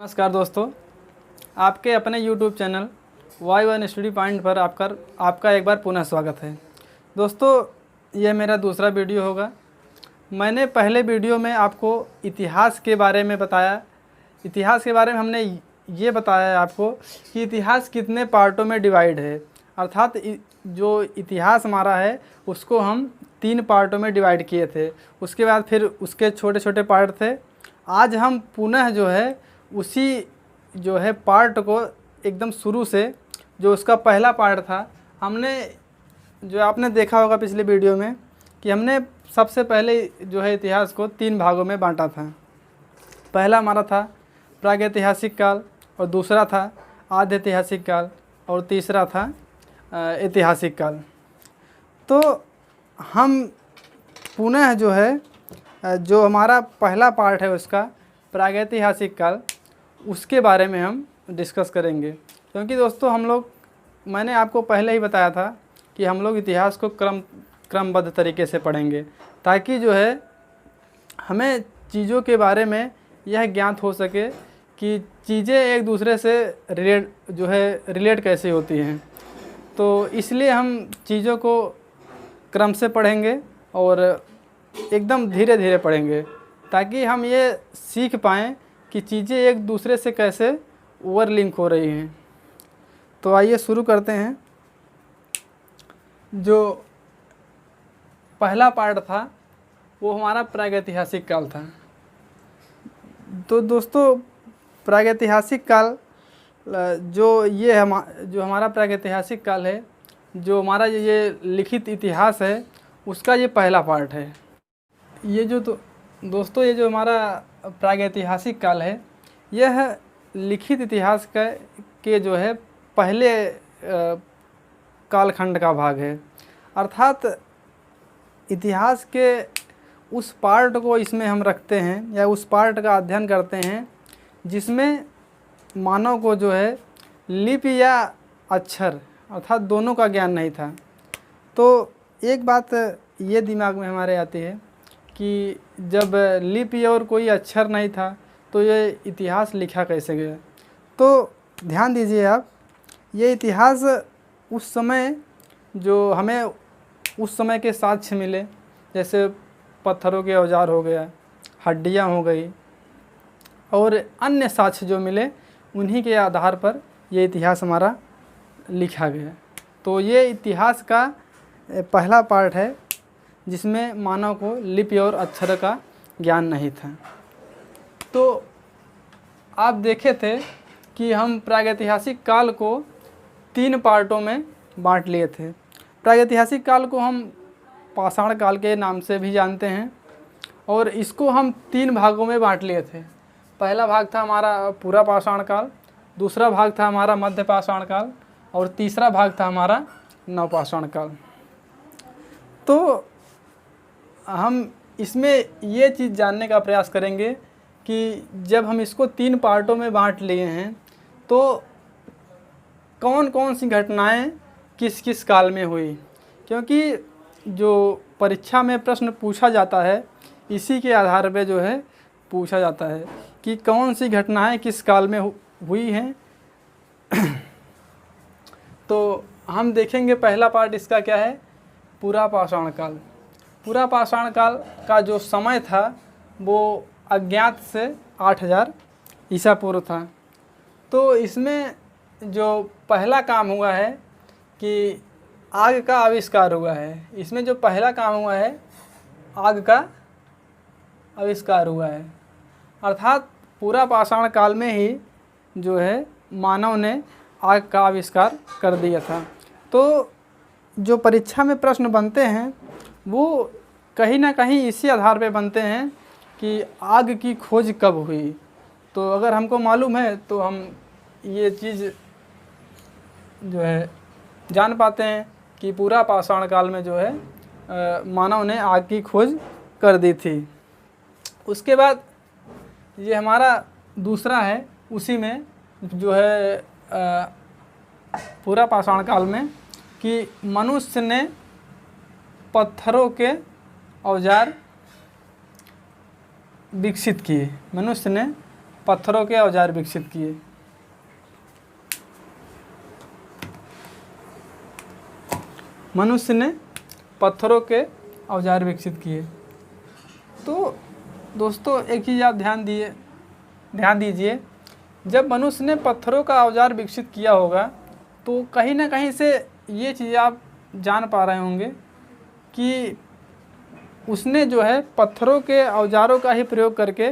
नमस्कार दोस्तों, आपके अपने YouTube channel Y1 study point पर आपका एक बार पुनः स्वागत है। दोस्तों, यह मेरा दूसरा वीडियो होगा। मैंने पहले वीडियो में आपको इतिहास के बारे में बताया। इतिहास के बारे में हमने ये बताया आपको कि इतिहास कितने पार्टों में डिवाइड है, अर्थात जो इतिहास हमारा है उसको हम 3 पार्टों में डिवाइड किए थे। उसके बाद फिर उसके छोटे छोटे पार्ट थे। आज हम पुनः जो है उसी जो है पार्ट को एकदम शुरू से, जो उसका पहला पार्ट था, हमने जो आपने देखा होगा पिछले वीडियो में कि हमने सबसे पहले जो है इतिहास को 3 भागों में बांटा था। पहला हमारा था प्रागैतिहासिक काल, और दूसरा था आद्य ऐतिहासिक काल, और तीसरा था ऐतिहासिक काल। तो हम पुनः जो है जो हमारा पहला पार्ट है उसका प्रागैतिहासिक काल, उसके बारे में हम डिस्कस करेंगे। क्योंकि दोस्तों मैंने आपको पहले ही बताया था कि हम लोग इतिहास को क्रमबद्ध तरीके से पढ़ेंगे, ताकि जो है हमें चीज़ों के बारे में यह ज्ञात हो सके कि चीज़ें एक दूसरे से रिलेट कैसे होती हैं। तो इसलिए हम चीज़ों को क्रम से पढ़ेंगे और एकदम धीरे धीरे पढ़ेंगे, ताकि हम ये सीख पाएँ कि चीज़ें एक दूसरे से कैसे ओवर लिंक हो रही हैं। तो आइए शुरू करते हैं। जो पहला पार्ट था वो हमारा प्रागैतिहासिक काल था। तो दोस्तों, प्रागैतिहासिक काल जो हमारा प्रागैतिहासिक काल है, जो हमारा ये लिखित इतिहास है, उसका ये पहला पार्ट है। ये जो हमारा प्रागैतिहासिक काल है, यह लिखित इतिहास के जो है पहले कालखंड का भाग है। अर्थात इतिहास के उस पार्ट को इसमें हम रखते हैं, या उस पार्ट का अध्ययन करते हैं जिसमें मानव को जो है लिपि या अक्षर अर्थात दोनों का ज्ञान नहीं था। तो एक बात ये दिमाग में हमारे आती है कि जब लिपि और कोई अक्षर नहीं था तो ये इतिहास लिखा कैसे गया। तो ध्यान दीजिए आप, ये इतिहास उस समय जो हमें उस समय के साक्ष्य मिले, जैसे पत्थरों के औजार हो गया, हड्डियाँ हो गई, और अन्य साक्ष्य जो मिले, उन्हीं के आधार पर ये इतिहास हमारा लिखा गया। तो ये इतिहास का पहला पार्ट है जिसमें मानव को लिपि और अक्षर का ज्ञान नहीं था। तो आप देखे थे कि हम प्रागैतिहासिक काल को 3 पार्टों में बांट लिए थे। प्रागैतिहासिक काल को हम पाषाण काल के नाम से भी जानते हैं, और इसको हम 3 भागों में बांट लिए थे। पहला भाग था हमारा पूरा पाषाण काल, दूसरा भाग था हमारा मध्य पाषाण काल, और तीसरा भाग था हमारा नवपाषाण काल। तो हम इसमें ये चीज़ जानने का प्रयास करेंगे कि जब हम इसको 3 पार्टों में बांट लिए हैं तो कौन कौन सी घटनाएं किस किस काल में हुई। क्योंकि जो परीक्षा में प्रश्न पूछा जाता है, इसी के आधार पे जो है पूछा जाता है कि कौन सी घटनाएं किस काल में हुई हैं। तो हम देखेंगे पहला पार्ट इसका क्या है, पूरा पाषाण काल। पूरा पाषाण काल का जो समय था वो अज्ञात से 8000 ईसा पूर्व था। तो इसमें जो पहला काम हुआ है कि आग का आविष्कार हुआ है। इसमें जो पहला काम हुआ है, आग का आविष्कार हुआ है। अर्थात पूरा पाषाण काल में ही जो है मानव ने आग का आविष्कार कर दिया था। तो जो परीक्षा में प्रश्न बनते हैं वो कहीं ना कहीं इसी आधार पे बनते हैं कि आग की खोज कब हुई। तो अगर हमको मालूम है तो हम ये चीज़ जो है जान पाते हैं कि पूरा पाषाण काल में जो है मानव ने आग की खोज कर दी थी। उसके बाद ये हमारा दूसरा है, उसी में जो है पूरा पाषाण काल में कि मनुष्य ने पत्थरों के औजार विकसित किए। मनुष्य ने पत्थरों के औजार विकसित किए। मनुष्य ने पत्थरों के औजार विकसित किए। तो दोस्तों एक चीज़ आप ध्यान दीजिए, जब मनुष्य ने पत्थरों का औजार विकसित किया होगा तो कहीं ना कहीं से ये चीज़ आप जान पा रहे होंगे कि उसने जो है पत्थरों के औजारों का ही प्रयोग करके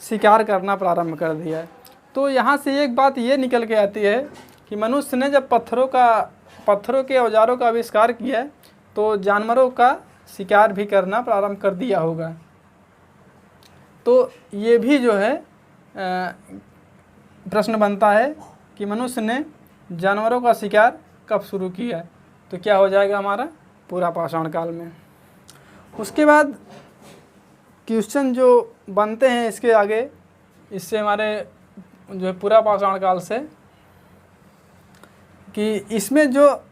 शिकार करना प्रारंभ कर दिया है। तो यहाँ से एक बात ये निकल के आती है कि मनुष्य ने जब पत्थरों के औजारों का आविष्कार किया है तो जानवरों का शिकार भी करना प्रारंभ कर दिया होगा। तो ये भी जो है प्रश्न बनता है कि मनुष्य ने जानवरों का शिकार कब शुरू किया है, तो क्या हो जाएगा हमारा पूरा पाषाण काल में। उसके बाद क्वेश्चन जो बनते हैं इसके आगे, इससे हमारे जो है पूरा पाषाण काल से, कि इसमें जो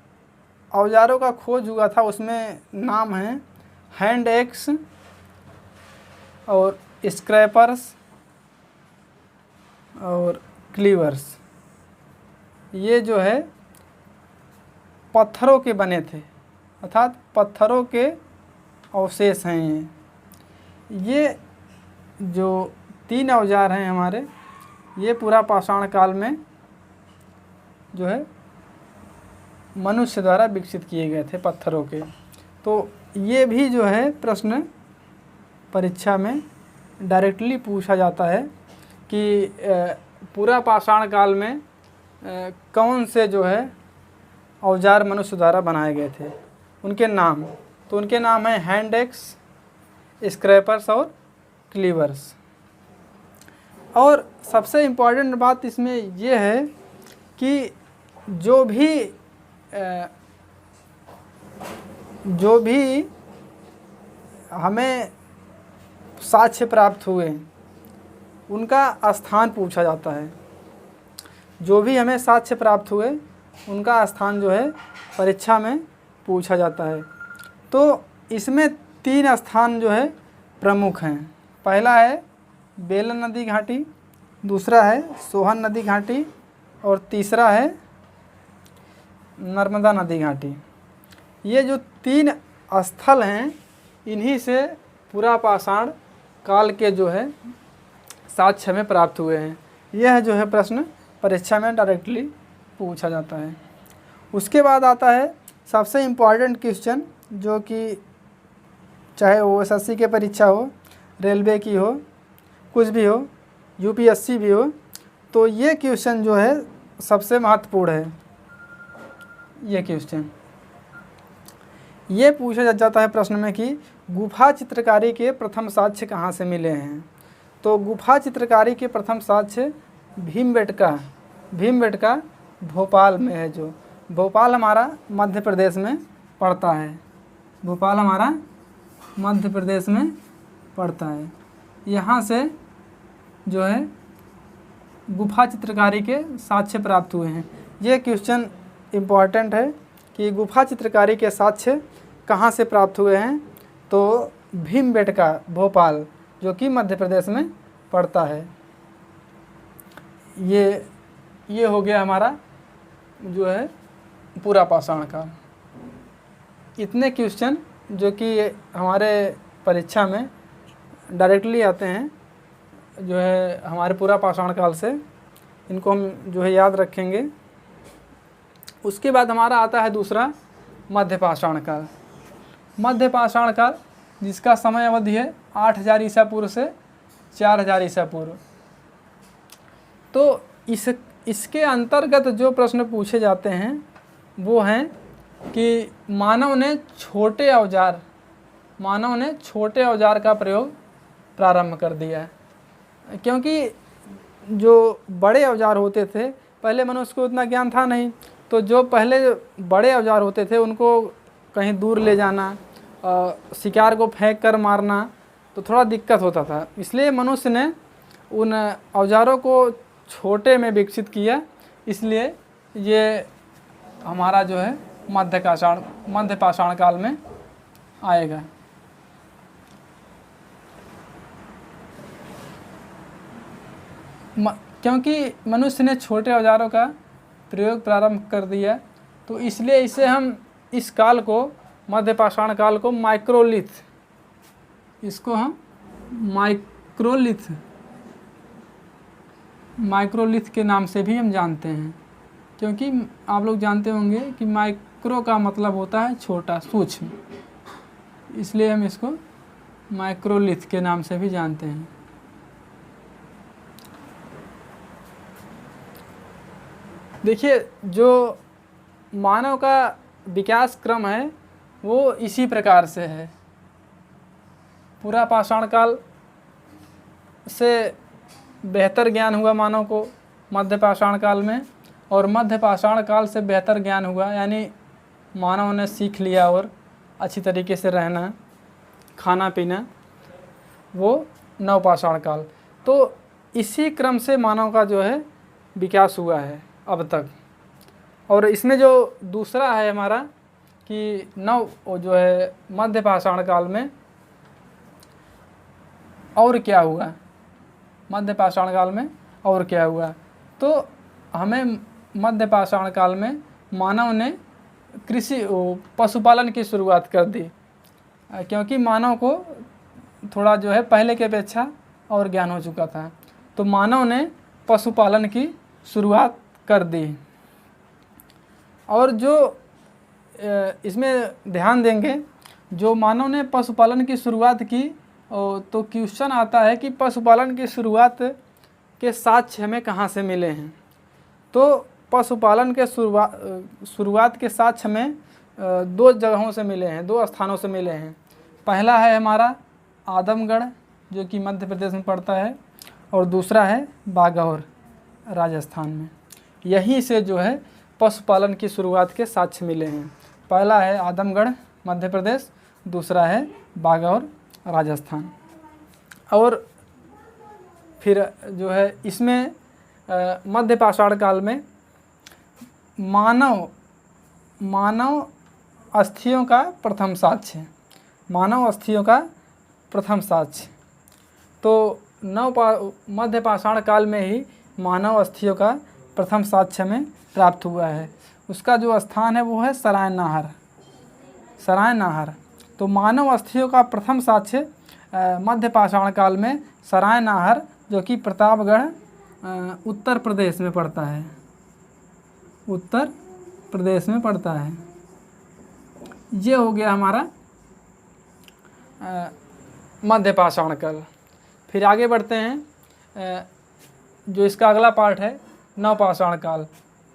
औजारों का खोज हुआ था उसमें नाम है हैंड एक्स और स्क्रैपर्स और क्लीवर्स। ये जो है पत्थरों के बने थे, अर्थात पत्थरों के अवशेष हैं। ये जो 3 औजार हैं हमारे, ये पूरा पाषाण काल में जो है मनुष्य द्वारा विकसित किए गए थे पत्थरों के। तो ये भी जो है प्रश्न परीक्षा में डायरेक्टली पूछा जाता है कि पूरा पाषाण काल में कौन से जो है औजार मनुष्य द्वारा बनाए गए थे, उनके नाम। तो उनके नाम हैं हैंड एक्स, स्क्रैपर्स और क्लीवर्स। और सबसे इम्पॉर्टेंट बात इसमें यह है कि जो भी हमें साक्ष्य प्राप्त हुए उनका स्थान पूछा जाता है। जो भी हमें साक्ष्य प्राप्त हुए उनका स्थान जो है परीक्षा में पूछा जाता है। तो इसमें 3 स्थान जो है प्रमुख हैं। पहला है बेलन नदी घाटी, दूसरा है सोहन नदी घाटी और तीसरा है नर्मदा नदी घाटी। ये जो 3 स्थल हैं, इन्हीं से पूरा पाषाण काल के जो है साक्ष्य में प्राप्त हुए हैं। यह जो है प्रश्न परीक्षा में डायरेक्टली पूछा जाता है। उसके बाद आता है सबसे इम्पॉर्टेंट क्वेश्चन, जो कि चाहे वो एसएससी के परीक्षा हो, रेलवे की हो, कुछ भी हो, यूपीएससी भी हो, तो ये क्वेश्चन जो है सबसे महत्वपूर्ण है। ये क्वेश्चन ये पूछा जाता है प्रश्न में कि गुफा चित्रकारी के प्रथम साक्ष्य कहाँ से मिले हैं। तो गुफा चित्रकारी के प्रथम साक्ष्य भीमबेटका भोपाल में है। जो भोपाल हमारा मध्य प्रदेश में पड़ता है, भोपाल हमारा मध्य प्रदेश में पड़ता है। यहाँ से जो है गुफा चित्रकारी के साक्ष्य प्राप्त हुए हैं। ये क्वेश्चन इम्पॉर्टेंट है कि गुफा चित्रकारी के साक्ष्य कहाँ से प्राप्त हुए हैं। तो भीमबेटका भोपाल, जो कि मध्य प्रदेश में पड़ता है। ये हो गया हमारा जो है पूरा पाषाण काल। इतने क्वेश्चन जो कि हमारे परीक्षा में डायरेक्टली आते हैं, जो है हमारे पूरा पाषाण काल से, इनको हम जो है याद रखेंगे। उसके बाद हमारा आता है दूसरा मध्य पाषाण काल। मध्य पाषाण काल जिसका समय अवधि है 8000 ईसा पूर्व से 4000 ईसा पूर्व। तो इसके अंतर्गत जो प्रश्न पूछे जाते हैं वो हैं कि मानव ने छोटे औजार का प्रयोग प्रारंभ कर दिया है। क्योंकि जो बड़े औजार होते थे, पहले मनुष्य को उतना ज्ञान था नहीं, तो जो पहले बड़े औजार होते थे उनको कहीं दूर ले जाना, शिकार को फेंक कर मारना, तो थोड़ा दिक्कत होता था। इसलिए मनुष्य ने उन औजारों को छोटे में विकसित किया। इसलिए ये हमारा जो है मध्य पाषाण काल में आएगा। क्योंकि मनुष्य ने छोटे औजारों का प्रयोग प्रारंभ कर दिया, तो इसलिए इसे हम इस काल को, मध्य पाषाण काल को माइक्रोलिथ, इसको हम माइक्रोलिथ के नाम से भी हम जानते हैं। क्योंकि आप लोग जानते होंगे कि माइक्रो का मतलब होता है छोटा, सूक्ष्म, इसलिए हम इसको माइक्रोलिथ के नाम से भी जानते हैं। देखिए, जो मानव का विकास क्रम है वो इसी प्रकार से है। पूरा पाषाण काल से बेहतर ज्ञान हुआ मानव को मध्य पाषाण काल में, और मध्य पाषाण काल से बेहतर ज्ञान हुआ, यानी मानव ने सीख लिया और अच्छी तरीके से रहना, खाना पीना, वो नवपाषाण काल। तो इसी क्रम से मानव का जो है विकास हुआ है अब तक। और इसमें जो दूसरा है हमारा कि जो है मध्य पाषाण काल में और क्या हुआ, मध्य पाषाण काल में और क्या हुआ, तो हमें मध्य पाषाण काल में मानव ने पशुपालन की शुरुआत कर दी, क्योंकि मानव को थोड़ा जो है पहले के अपेक्षा और ज्ञान हो चुका था, तो मानव ने पशुपालन की शुरुआत कर दी। और जो इसमें ध्यान देंगे, जो मानव ने पशुपालन की शुरुआत की, तो क्वेश्चन आता है कि पशुपालन की शुरुआत के साक्ष्य हमें कहाँ से मिले हैं। तो पशुपालन के शुरुआत के साक्ष्य हमें दो जगहों से मिले हैं, दो स्थानों से मिले हैं। पहला है हमारा आदमगढ़, जो कि मध्य प्रदेश में पड़ता है, और दूसरा है बागौर, राजस्थान में। यहीं से जो है पशुपालन की शुरुआत के साक्ष्य मिले हैं। पहला है आदमगढ़, मध्य प्रदेश, दूसरा है बागौर, राजस्थान। और फिर जो है इसमें मध्य पाषाण काल में मानव अस्थियों का प्रथम साक्ष्य, मानव अस्थियों का प्रथम साक्ष्य। तो मध्य पाषाण काल में ही मानव अस्थियों का प्रथम साक्ष्य में प्राप्त हुआ है। उसका जो स्थान है वो है सराय नाहर। तो मानव अस्थियों का प्रथम साक्ष्य मध्य पाषाण काल में सराय नाहर, जो कि प्रतापगढ़ उत्तर प्रदेश में पड़ता है, उत्तर प्रदेश में पड़ता है। ये हो गया हमारा मध्य पाषाण काल। फिर आगे बढ़ते हैं, जो इसका अगला पार्ट है नवपाषाण काल।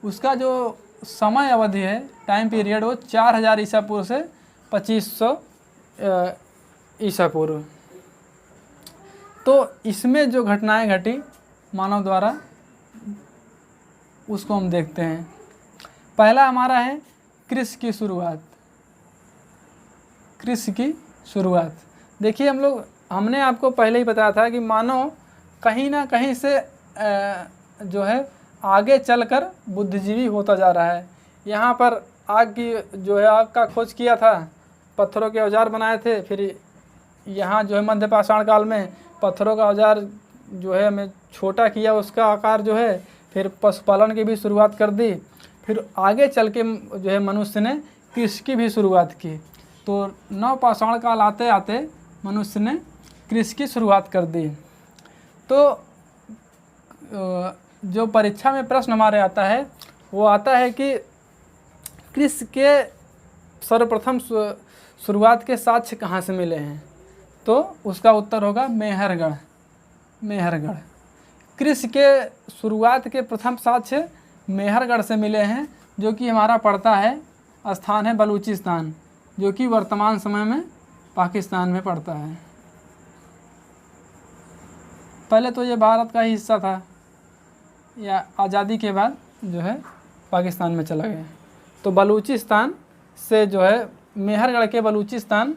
उसका जो समय अवधि है, टाइम पीरियड, वो 4000 ईसा पूर्व से 2500 ईसा पूर्व। तो इसमें जो घटनाएं घटी मानव द्वारा, उसको हम देखते हैं। पहला हमारा है कृषि की शुरुआत। देखिए, हमने आपको पहले ही बताया था कि मानव कहीं ना कहीं से जो है आगे चलकर बुद्धिजीवी होता जा रहा है। यहाँ पर आग का खोज किया था, पत्थरों के औजार बनाए थे। फिर यहाँ जो है मध्य पाषाण काल में पत्थरों का औजार जो है हमें छोटा किया, उसका आकार जो है। फिर पशुपालन की भी शुरुआत कर दी। फिर आगे चल के जो है मनुष्य ने कृषि की भी शुरुआत की। तो नवपाषाण काल आते आते मनुष्य ने कृषि की शुरुआत कर दी। तो जो परीक्षा में प्रश्न हमारे आता है, वो आता है कि कृषि के सर्वप्रथम शुरुआत के साक्ष्य कहाँ से मिले हैं। तो उसका उत्तर होगा मेहरगढ़। कृषि के शुरुआत के प्रथम साक्ष्य मेहरगढ़ से मिले हैं, जो कि हमारा पड़ता है, स्थान है बलूचिस्तान, जो कि वर्तमान समय में पाकिस्तान में पड़ता है। पहले तो ये भारत का ही हिस्सा था, या आज़ादी के बाद जो है पाकिस्तान में चला गया। तो बलूचिस्तान से जो है मेहरगढ़ के बलूचिस्तान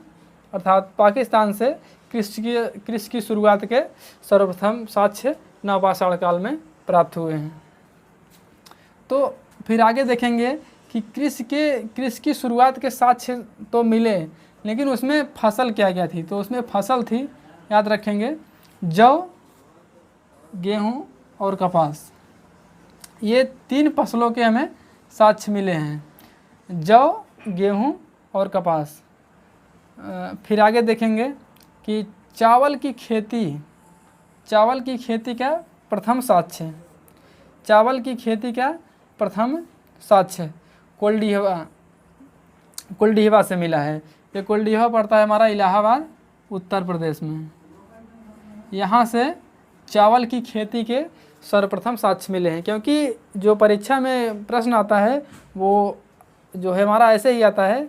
अर्थात पाकिस्तान से कृषि की शुरुआत के सर्वप्रथम साक्ष्य नवपाषाण काल में प्राप्त हुए हैं। तो फिर आगे देखेंगे कि कृषि की शुरुआत के साक्ष्य तो मिले, लेकिन उसमें फसल क्या क्या थी। तो उसमें फसल थी, याद रखेंगे, जौ, गेहूँ, और कपास, ये 3 फसलों के हमें साक्ष्य मिले हैं, जौ, गेहूँ और कपास। फिर आगे देखेंगे कि चावल की खेती का प्रथम साक्ष्य है। चावल की खेती का प्रथम साक्ष्य कुलडीहवा से मिला है। ये कुलडीहवा पड़ता है हमारा इलाहाबाद उत्तर प्रदेश में। यहाँ से चावल की खेती के सर्वप्रथम साक्ष्य मिले हैं, क्योंकि जो परीक्षा में प्रश्न आता है वो जो है हमारा ऐसे ही आता है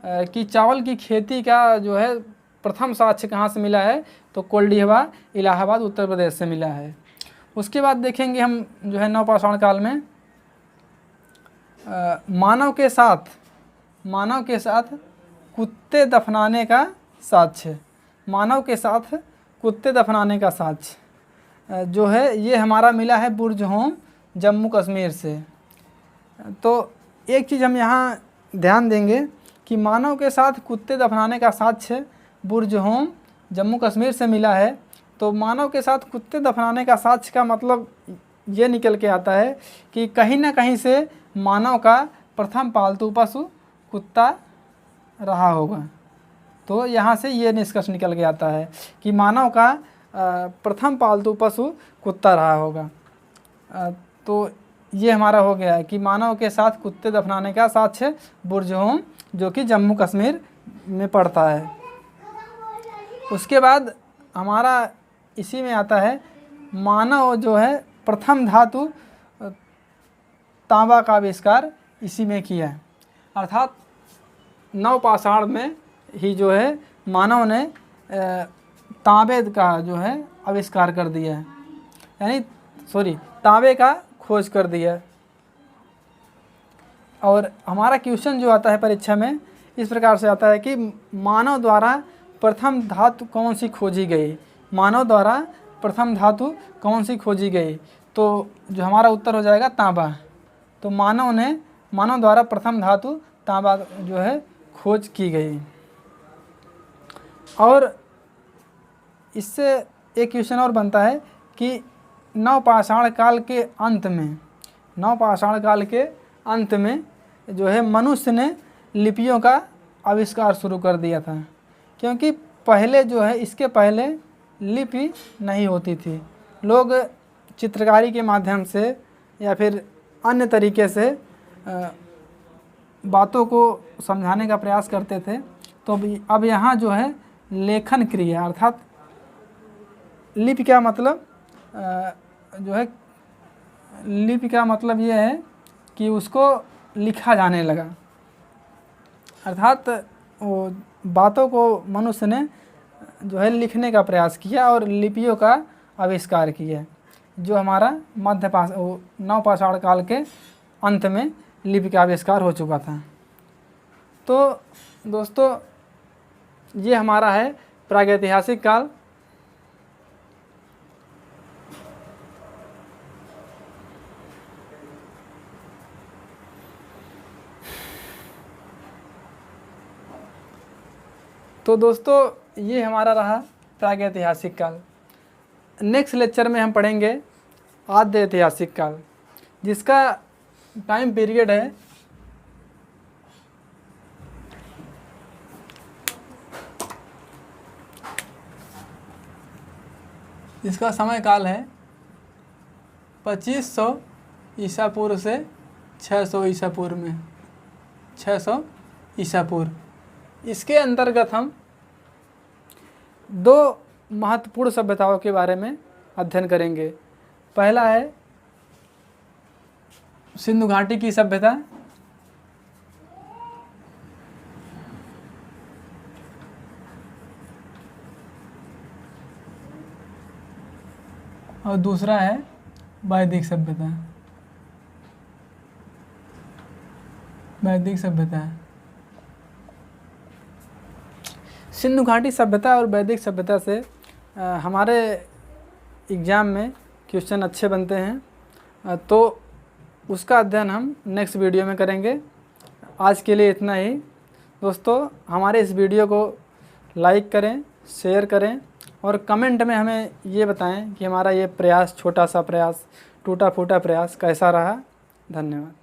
कि चावल की खेती का जो है प्रथम साक्ष्य कहाँ से मिला है, तो कुलडीहवा इलाहाबाद उत्तर प्रदेश से मिला है। उसके बाद देखेंगे हम जो है नवपाषाण काल में मानव के साथ कुत्ते दफनाने का साक्ष्य। मानव के साथ कुत्ते दफनाने का साक्ष्य जो है ये हमारा मिला है बुर्जहोम जम्मू कश्मीर से। तो एक चीज़ हम यहाँ ध्यान देंगे कि मानव के साथ कुत्ते दफनाने का साक्ष्य बुर्जहोम जम्मू कश्मीर से मिला है। तो मानव के साथ कुत्ते दफनाने का साक्ष्य का मतलब ये निकल के आता है कि कहीं ना कहीं से मानव का प्रथम पालतू पशु कुत्ता रहा होगा। तो यहाँ से ये निष्कर्ष निकल के आता है कि मानव का प्रथम पालतू पशु कुत्ता रहा होगा। तो ये हमारा हो गया है कि मानव के साथ कुत्ते दफनाने का साक्ष्य बुर्जहोम, जो कि जम्मू कश्मीर में पड़ता है। उसके बाद हमारा इसी में आता है मानव जो है प्रथम धातु तांबा का आविष्कार इसी में किया है। अर्थात नवपाषाण में ही जो है मानव ने तांबे का जो है आविष्कार कर दिया है, तांबे का खोज कर दिया। और हमारा क्वेश्चन जो आता है परीक्षा में इस प्रकार से आता है कि मानव द्वारा प्रथम धातु कौन सी खोजी गई। मानव द्वारा प्रथम धातु कौन सी खोजी गई, तो जो हमारा उत्तर हो जाएगा तांबा। तो मानव द्वारा प्रथम धातु तांबा जो है खोज की गई। और इससे एक क्वेश्चन और बनता है कि नवपाषाण काल के अंत में जो है मनुष्य ने लिपियों का आविष्कार शुरू कर दिया था, क्योंकि पहले जो है इसके पहले लिपि नहीं होती थी। लोग चित्रकारी के माध्यम से या फिर अन्य तरीके से बातों को समझाने का प्रयास करते थे। तो अब यहाँ जो है लेखन क्रिया, अर्थात लिपि का मतलब जो है लिपि का मतलब ये है कि उसको लिखा जाने लगा। अर्थात वो बातों को मनुष्य ने जो है लिखने का प्रयास किया और लिपियों का आविष्कार किया, जो हमारा नवपाषाण काल के अंत में लिपि का आविष्कार हो चुका था। तो दोस्तों ये हमारा है प्रागैतिहासिक काल। तो दोस्तों ये हमारा रहा प्रागैतिहासिक काल। नेक्स्ट लेक्चर में हम पढ़ेंगे आद्य ऐतिहासिक काल, जिसका टाइम पीरियड है इसका समय काल है 2500 ईसा पूर्व से 600 ईसा पूर्व में 600 ईसा पूर्व। इसके अंतर्गत हम 2 महत्वपूर्ण सभ्यताओं के बारे में अध्ययन करेंगे। पहला है सिंधु घाटी की सभ्यता, और दूसरा है वैदिक सभ्यता। वैदिक सभ्यता, सिंधु घाटी सभ्यता और वैदिक सभ्यता से हमारे एग्ज़ाम में क्वेश्चन अच्छे बनते हैं, तो उसका अध्ययन हम नेक्स्ट वीडियो में करेंगे। आज के लिए इतना ही दोस्तों। हमारे इस वीडियो को लाइक करें, शेयर करें और कमेंट में हमें ये बताएं कि हमारा ये प्रयास, छोटा सा प्रयास, टूटा फूटा प्रयास कैसा रहा। धन्यवाद।